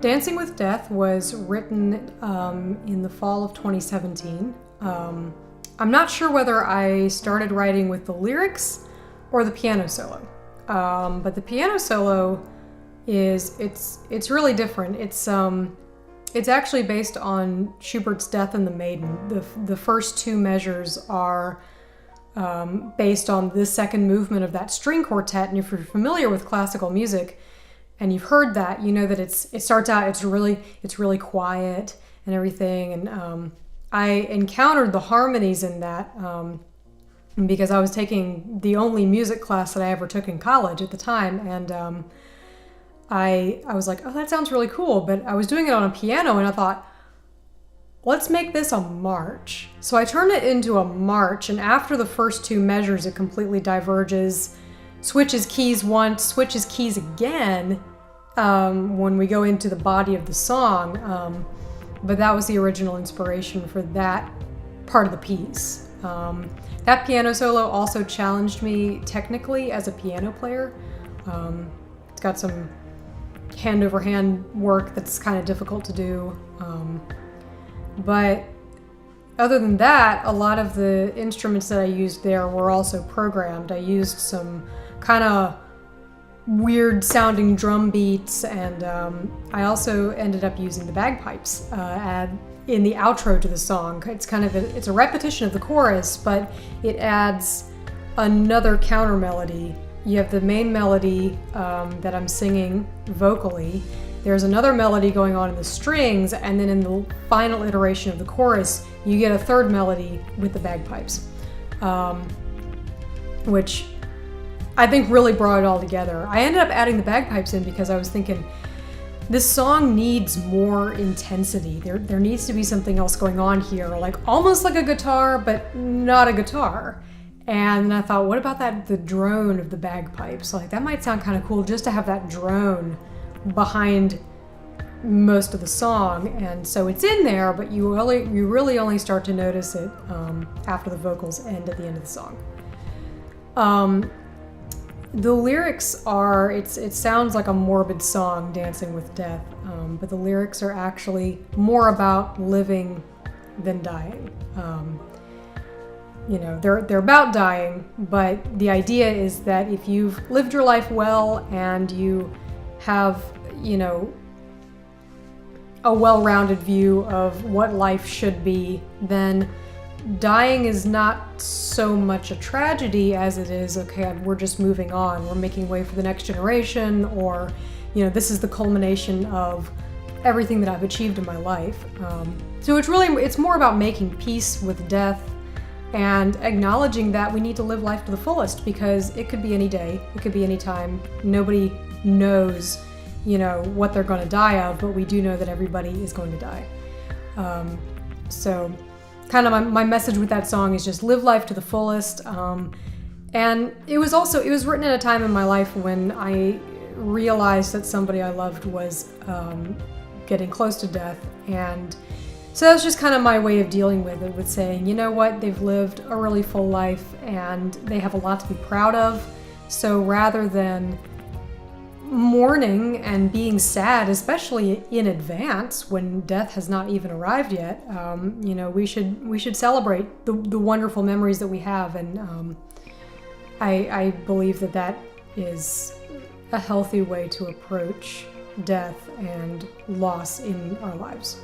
Dancing with Death was written in the fall of 2017. I'm not sure whether I started writing with the lyrics or the piano solo, but the piano solo it's really different. It's actually based on Schubert's Death and the Maiden. The first two measures are based on the second movement of that string quartet, and if you're familiar with classical music and you've heard that, you know that it starts out, it's really quiet and everything, and I encountered the harmonies in that because I was taking the only music class that I ever took in college at the time, and I was like, oh, that sounds really cool, but I was doing it on a piano, and I thought, let's make this a march. So I turned it into a march, and after the first two measures, it completely diverges, switches keys once, switches keys again when we go into the body of the song. But that was the original inspiration for that part of the piece. That piano solo also challenged me technically as a piano player. It's got some hand-over-hand work that's kind of difficult to do. But other than that, a lot of the instruments that I used there were also programmed. I used some kind of weird sounding drum beats, and I also ended up using the bagpipes in the outro to the song. It's a repetition of the chorus, but it adds another counter melody. You have the main melody that I'm singing vocally. There's another melody going on in the strings, and then in the final iteration of the chorus, you get a third melody with the bagpipes, which I think really brought it all together. I ended up adding the bagpipes in because I was thinking, this song needs more intensity. There needs to be something else going on here, like almost like a guitar, but not a guitar. And I thought, what about the drone of the bagpipes? Like, that might sound kind of cool just to have that drone behind most of the song. And so it's in there, but you really only start to notice it after the vocals end at the end of the song. The lyrics are, it sounds like a morbid song, Dancing with Death, but the lyrics are actually more about living than dying. They're about dying, but the idea is that if you've lived your life well and you have, a well-rounded view of what life should be, then dying is not so much a tragedy as it is, okay, we're just moving on. We're making way for the next generation, or, this is the culmination of everything that I've achieved in my life. So it's more about making peace with death and acknowledging that we need to live life to the fullest, because it could be any day, it could be any time. Nobody knows, what they're going to die of, but we do know that everybody is going to die. So kind of my message with that song is just live life to the fullest. And it was written at a time in my life when I realized that somebody I loved was getting close to death. And so that was just kind of my way of dealing with it, with saying, you know what, they've lived a really full life and they have a lot to be proud of. So rather than mourning and being sad, especially in advance when death has not even arrived yet, we should celebrate the wonderful memories that we have, and I believe that is a healthy way to approach death and loss in our lives.